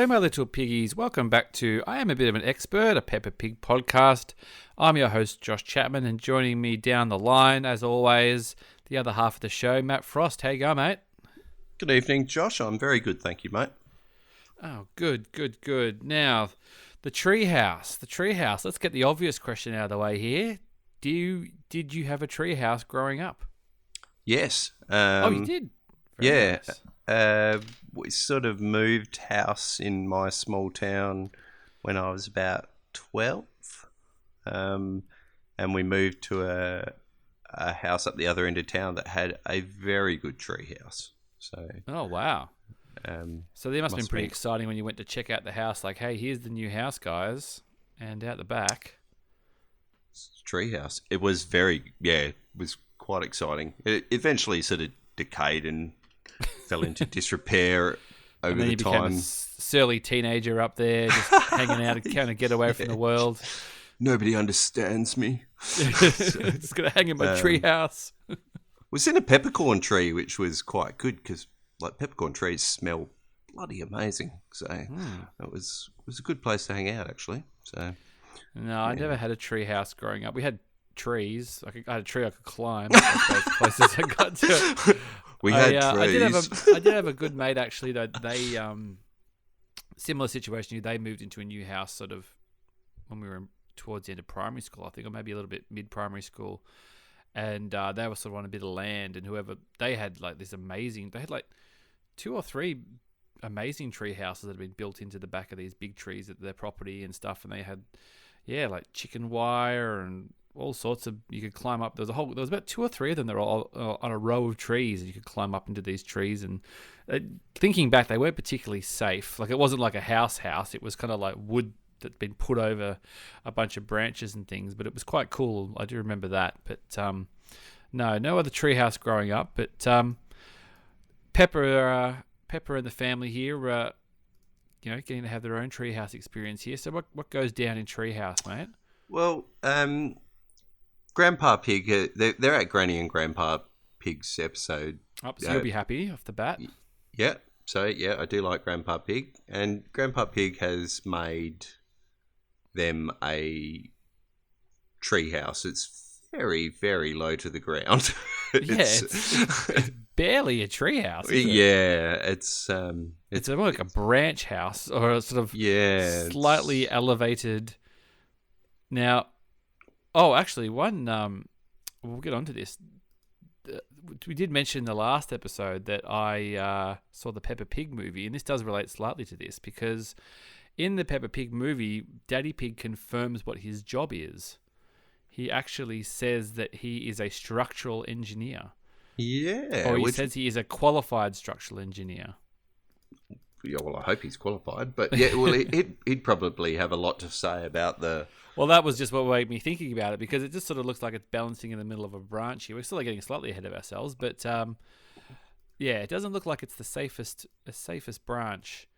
Hello, my little piggies. Welcome back to I Am a Bit of an Expert, a Peppa Pig podcast. I'm your host, Josh Chapman, and joining me down the line, as always, the other half of the show, Matt Frost. How you going, mate? Good evening, Josh. I'm very good, thank you, mate. Oh, good. Now, the treehouse. Let's get the obvious question out of the way here. Did you have a treehouse growing up? Yes. You did? Very nice. We sort of moved house in my small town when I was about 12. And we moved to a house up the other end of town that had a very good treehouse. So. Oh, wow. So they must have been pretty exciting when you went to check out the house. Like, hey, here's the new house, guys. And out the back. Treehouse. It was it was quite exciting. It eventually sort of decayed and fell into disrepair over and then the you time. Became a surly teenager up there, just hanging out and kind of get away from the world. Nobody understands me. Just gonna hang in my treehouse. Was in a peppercorn tree, which was quite good because like peppercorn trees smell bloody amazing. So it was a good place to hang out actually. So no, I never had a tree house growing up. We had trees. I had a tree I could climb. That's as close as I got to it. We had trees. I did have a good mate actually. Though they similar situation. They moved into a new house sort of when we were towards the end of primary school, I think, or maybe a little bit mid primary school. And they were sort of on a bit of land, and whoever they had like this amazing. They had like 2 or 3 amazing tree houses that had been built into the back of these big trees at their property and stuff. And they had like chicken wire and all sorts of. You could climb up. There was about 2 or 3 of them that were all on a row of trees, and you could climb up into these trees. And thinking back, they weren't particularly safe. Like it wasn't like a house. It was kind of like wood that's been put over a bunch of branches and things, but it was quite cool. I do remember that. But no other treehouse growing up. But Pepper and the family here, getting to have their own treehouse experience here. So what goes down in treehouse, mate? Well, Grandpa Pig, they're at Granny and Grandpa Pig's episode. Oh, so you'll be happy off the bat. Yeah. So I do like Grandpa Pig, and Grandpa Pig has made them a treehouse. It's very, very low to the ground. It's barely a treehouse. It's more like a branch house or a sort of slightly elevated. Now, actually, one we'll get onto this. We did mention in the last episode that I saw the Peppa Pig movie, and this does relate slightly to this because in the Peppa Pig movie, Daddy Pig confirms what his job is. He actually says that he is a structural engineer. Yeah. Or he says he is a qualified structural engineer. Yeah, well, I hope he's qualified. But yeah, well, he'd probably have a lot to say about the... Well, that was just what made me thinking about it because it just sort of looks like it's balancing in the middle of a branch here. We're still getting slightly ahead of ourselves, but it doesn't look like it's the safest branch.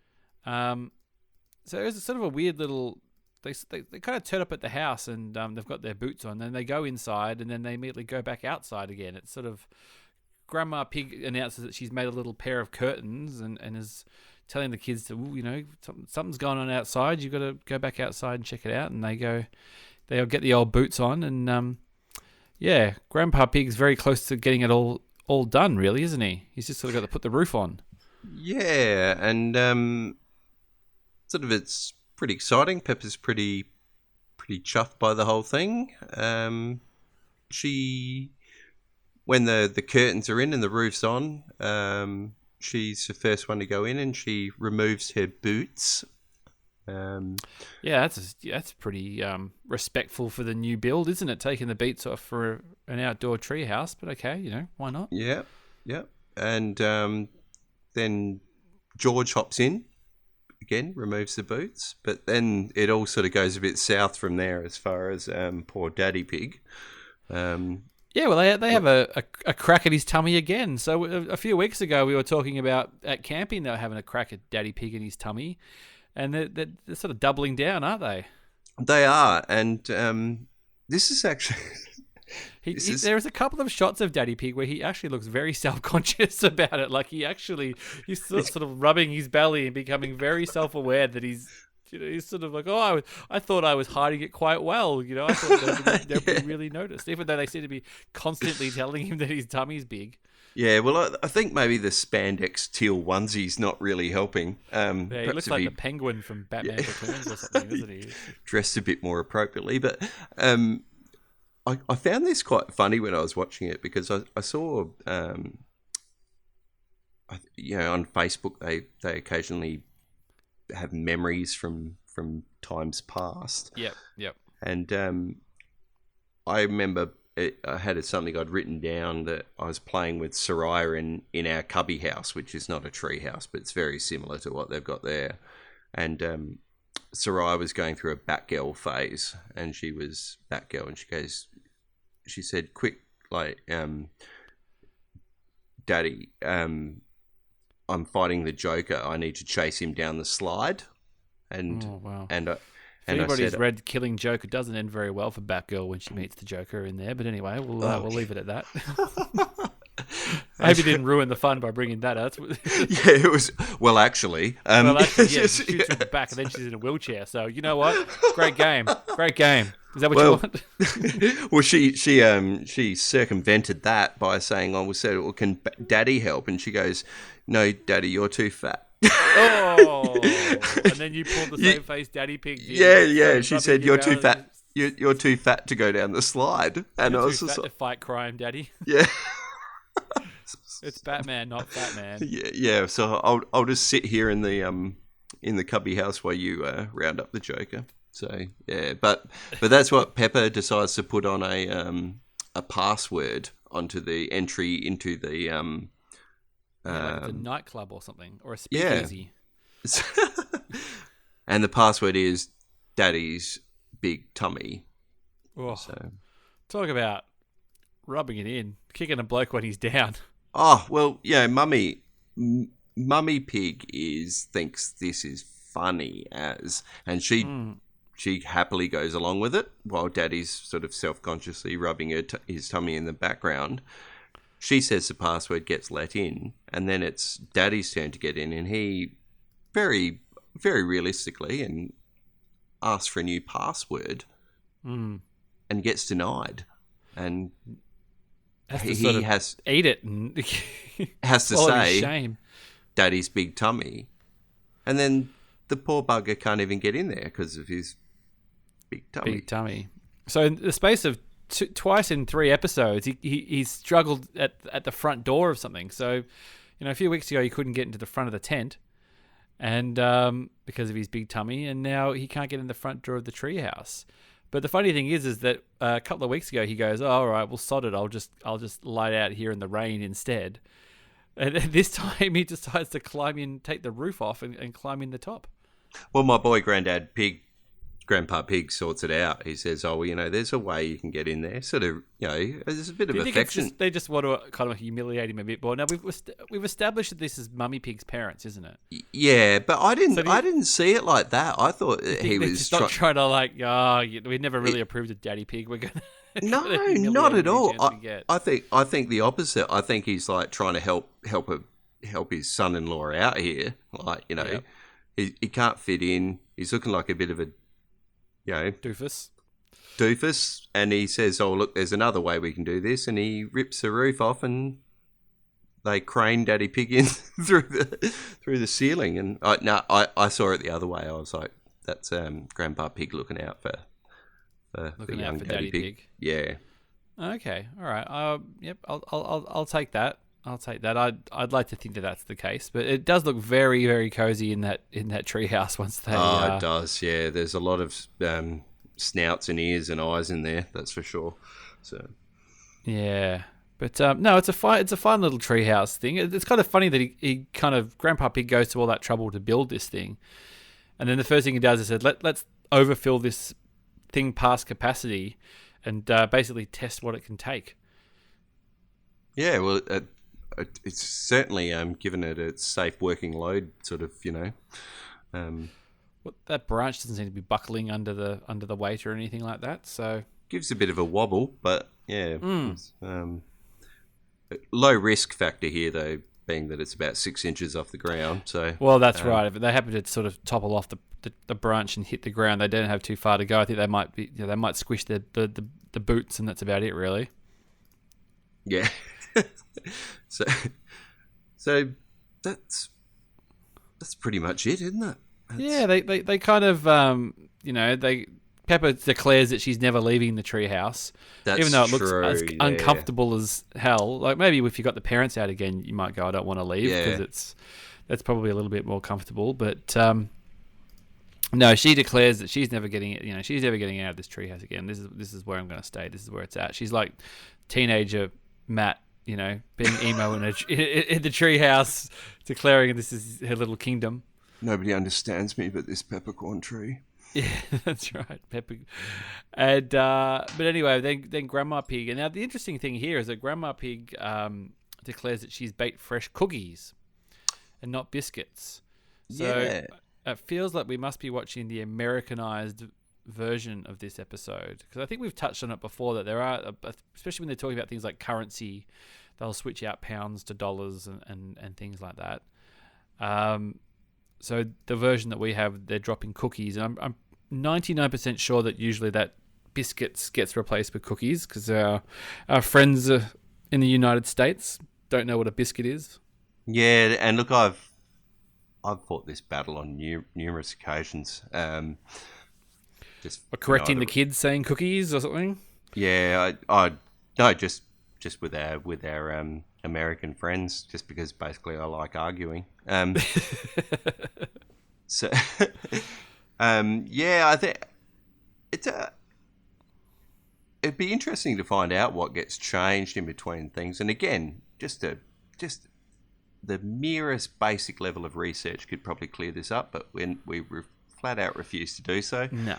So it's sort of a weird little... They kind of turn up at the house and they've got their boots on. Then they go inside and then they immediately go back outside again. It's sort of... Grandma Pig announces that she's made a little pair of curtains and is telling the kids to, something's going on outside. You've got to go back outside and check it out. And they'll get the old boots on. And Grandpa Pig's very close to getting it all done, really, isn't he? He's just sort of got to put the roof on. Yeah, and sort of it's pretty exciting. Peppa's pretty chuffed by the whole thing. When the curtains are in and the roof's on, she's the first one to go in and she removes her boots. That's pretty respectful for the new build, isn't it? Taking the boots off for an outdoor tree house, but okay, why not? Yeah. And then George hops in, again, removes the boots, but then it all sort of goes a bit south from there as far as poor Daddy Pig. They have a crack at his tummy again. So a few weeks ago we were talking about at camping they were having a crack at Daddy Pig in his tummy, and they're sort of doubling down, aren't they? They are, and this is actually There's a couple of shots of Daddy Pig where he actually looks very self-conscious about it. Like he's sort of rubbing his belly and becoming very self-aware that he's sort of like, oh, I thought I was hiding it quite well. I thought nobody really noticed, even though they seem to be constantly telling him that his tummy's big. Yeah, well, I think maybe the spandex teal onesie's not really helping. Yeah, he looks like the penguin from Batman Returns or something, doesn't he? Dressed a bit more appropriately. But I found this quite funny when I was watching it because I saw, on Facebook, they occasionally have memories from times past. Yep. And I remember... I had something I'd written down that I was playing with Soraya in our cubby house, which is not a tree house, but it's very similar to what they've got there. And Soraya was going through a Batgirl phase, and she was Batgirl, and she said, "Quick, Daddy, I'm fighting the Joker. I need to chase him down the slide." And oh, wow. If anybody's read Killing Joke, it doesn't end very well for Batgirl when she meets the Joker in there. But anyway, we'll leave it at that. I hope you didn't ruin the fun by bringing that up. Yeah, it was... Well, actually... she shoots from the back and then she's in a wheelchair. So, you know what? Great game. Is that what you want? Well, she circumvented that by saying, we said, well, can Daddy help? And she goes, no, Daddy, you're too fat. Oh, and then you pulled the same face Daddy Pig did. Yeah. She said, "You're too fat. You're too fat to go down the slide." And you're I was too just fat to fight crime, Daddy. Yeah, it's Batman, not Fat Man. Yeah. So I'll just sit here in the cubby house while you round up the Joker. So yeah, but that's what Pepper decides to put on a password onto the entry into the. Like the nightclub or something, or a speakeasy. Yeah. And the password is Daddy's big tummy. Oh, so. Talk about rubbing it in, kicking a bloke when he's down. Oh, well, yeah, Mummy Pig thinks this is funny and she happily goes along with it while Daddy's sort of self-consciously rubbing his tummy in the background. She says the password gets let in, and then it's Daddy's turn to get in, and he very, very realistically and asks for a new password and gets denied. And he has eat it and has to say shame. Daddy's big tummy. And then the poor bugger can't even get in there because of his big tummy. So in the space of twice in 3 episodes, he struggled at the front door of something. So, a few weeks ago he couldn't get into the front of the tent, and because of his big tummy, and now he can't get in the front door of the treehouse. But the funny thing is that a couple of weeks ago he goes, "Oh, all right, well, sod it. I'll just lie out here in the rain instead." And this time he decides to climb in, take the roof off, and climb in the top. Well, my boy, Grandpa Pig sorts it out. He says, there's a way you can get in there. Sort of, there's a bit of affection. They just want to kind of humiliate him a bit more. Now, we've established that this is Mummy Pig's parents, isn't it? Yeah, but I didn't see it like that. I thought he was not trying to we never really approved of Daddy Pig. We're going to No, not at all. I think the opposite. I think he's like trying to help his son-in-law out here. Like, Yep. he can't fit in. He's looking like a bit of a doofus, and he says, "Oh, look, there's another way we can do this," and he rips the roof off, and they crane Daddy Pig in through the ceiling. And I saw it the other way. I was like, "That's Grandpa Pig looking out for the young Daddy Pig." Yeah. Okay. All right. Yep. I'll take that. I'd like to think that that's the case, but it does look very, very cozy in that treehouse once they. Oh, it does. Yeah, there's a lot of snouts and ears and eyes in there. That's for sure. So. Yeah, but no, it's a fun little treehouse thing. It's kind of funny that he kind of Grandpa Pig goes to all that trouble to build this thing, and then the first thing he does is said, let's overfill this thing past capacity, and basically test what it can take. Yeah, well. It's certainly given it its safe working load, sort of, Well, that branch doesn't seem to be buckling under the weight or anything like that. So gives a bit of a wobble, but Yeah. Low risk factor here, though, being that it's about 6 inches off the ground. So Well, that's right. If they happen to sort of topple off the branch and hit the ground, they don't have too far to go. I think they might be, they might squish the boots, and that's about it, really. Yeah. so that's pretty much it, isn't it? Yeah, they kind of Pepper declares that she's never leaving the treehouse, even though it looks uncomfortable as hell. Like, maybe if you got the parents out again, you might go, I don't want to leave, because that's probably a little bit more comfortable. But no, she declares that she's never getting it. She's never getting out of this treehouse again. This is where I'm going to stay. This is where it's at. She's like teenager Matt, being emo in the treehouse, declaring this is her little kingdom. Nobody understands me but this peppercorn tree. Yeah, that's right, Pepper. And but anyway, then Grandma Pig. And now the interesting thing here is that Grandma Pig declares that she's baked fresh cookies and not biscuits. So it feels like we must be watching the Americanized version of this episode, because I think we've touched on it before, that there are, especially when they're talking about things like currency, they'll switch out pounds to dollars and things like that. So the version that we have, they're dropping cookies, and I'm 99% sure that usually that biscuits gets replaced with cookies, because our friends in the United States don't know what a biscuit is. Yeah, and look, I've fought this battle on numerous occasions. Correcting the kids saying cookies or something. Yeah, I no, just with our American friends, just because basically I like arguing. So, I think it'd be interesting to find out what gets changed in between things. And again, just the merest basic level of research could probably clear this up, but when we flat out refuse to do so. No.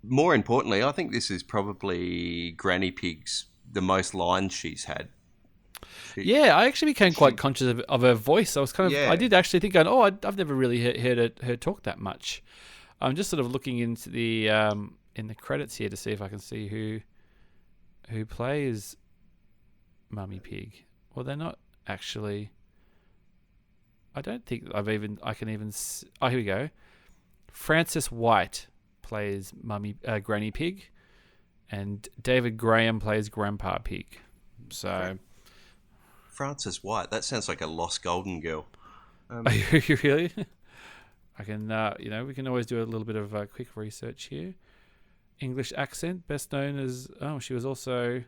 More importantly, I think this is probably Granny Pig's the most lines she's had. I actually became quite conscious of her voice. I was I did actually think, I've never really heard her talk that much. I'm just sort of looking into the in the credits here to see if I can see who plays Mummy Pig. Well, they're not actually. I don't think I can even. Oh, here we go. Frances White plays Granny Pig, and David Graham plays Grandpa Pig. So, Frances White. That sounds like a lost golden girl. Are you really? I can. We can always do a little bit of quick research here. English accent, best known as. Oh, she was also.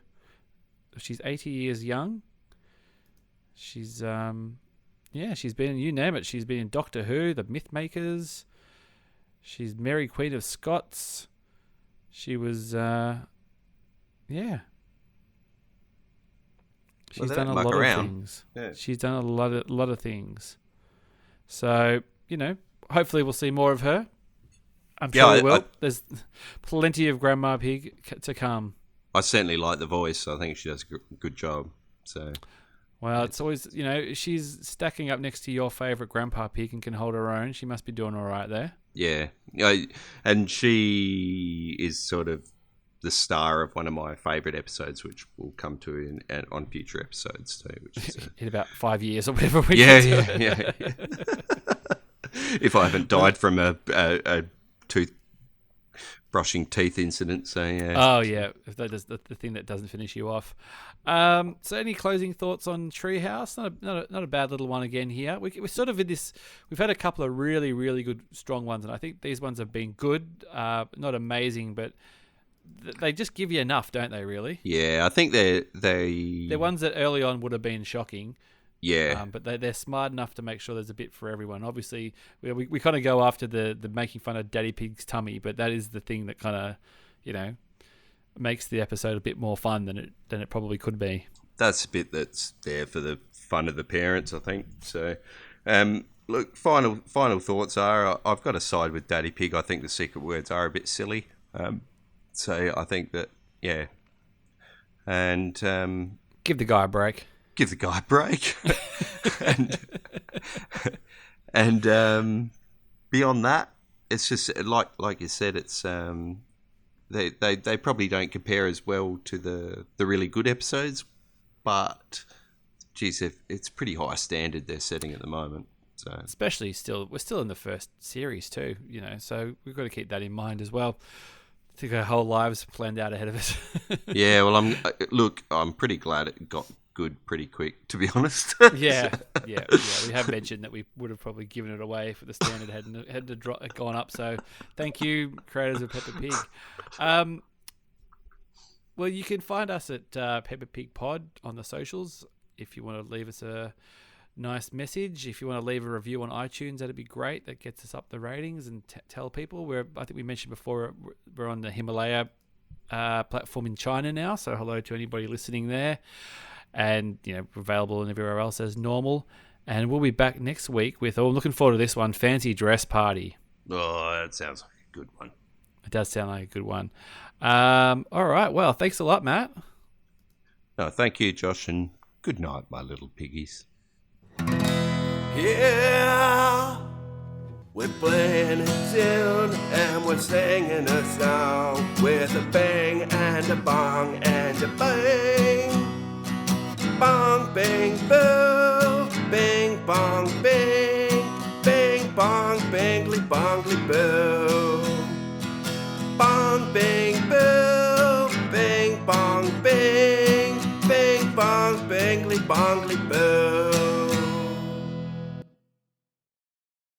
She's 80 years young. She's she's been, you name it. She's been in Doctor Who, The Mythmakers. She's Mary Queen of Scots. She was, She's done a lot of things. Yeah. She's done a lot of things. So, hopefully we'll see more of her. I'm sure we will. There's plenty of Grandma Pig to come. I certainly like the voice. I think she does a good job. So. Well, it's always, she's stacking up next to your favourite Grandpa Pig and can hold her own. She must be doing all right there. Yeah. And she is sort of the star of one of my favourite episodes, which we'll come to on future episodes too. Which is in about 5 years or whatever. Yeah. If I haven't died from a brushing teeth incident, so yeah. Oh yeah, if that is the thing that doesn't finish you off. So any closing thoughts on Treehouse? Not a bad little one again here. We're sort of in this. We've had a couple of really, really good, strong ones, and I think these ones have been good. Not amazing, but they just give you enough, don't they? Really? Yeah, I think they're ones that early on would have been shocking. Yeah. But they're smart enough to make sure there's a bit for everyone. Obviously, we kind of go after the making fun of Daddy Pig's tummy, but that is the thing that kind of, makes the episode a bit more fun than it probably could be. That's a bit that's there for the fun of the parents, I think. So, look, final thoughts are I've got to side with Daddy Pig. I think the secret words are a bit silly. So I think that, yeah. And give the guy a break. Give the guy a break. and beyond that, it's just like you said, it's they probably don't compare as well to the really good episodes, but geez, it's pretty high standard they're setting at the moment. So especially we're still in the first series too, so we've got to keep that in mind as well. I think our whole lives planned out ahead of us. Yeah, well, I'm pretty glad it got good pretty quick, to be honest. Yeah. We have mentioned that we would have probably given it away if the standard hadn't gone up. So thank you, creators of Peppa Pig. Well, you can find us at Peppa Pig Pod on the socials. If you want to leave us a nice message, if you want to leave a review on iTunes, that'd be great. That gets us up the ratings and tell people. I think we mentioned before, we're on the Himalaya platform in China now. So hello to anybody listening there. And, available everywhere else as normal. And we'll be back next week with, I'm looking forward to this one, Fancy Dress Party. Oh, that sounds like a good one. It does sound like a good one. All right. Well, thanks a lot, Matt. No, thank you, Josh, and good night, my little piggies. Yeah, we're playing a tune and we're singing a song with a bang and a bong and a bang. Bong, bang, boo, bing, bong, bing, bing, bong, bingly, bongly, boo. Bong, bing, boo, bing, bong, bing, bing, bong, bingly, bongly, boo.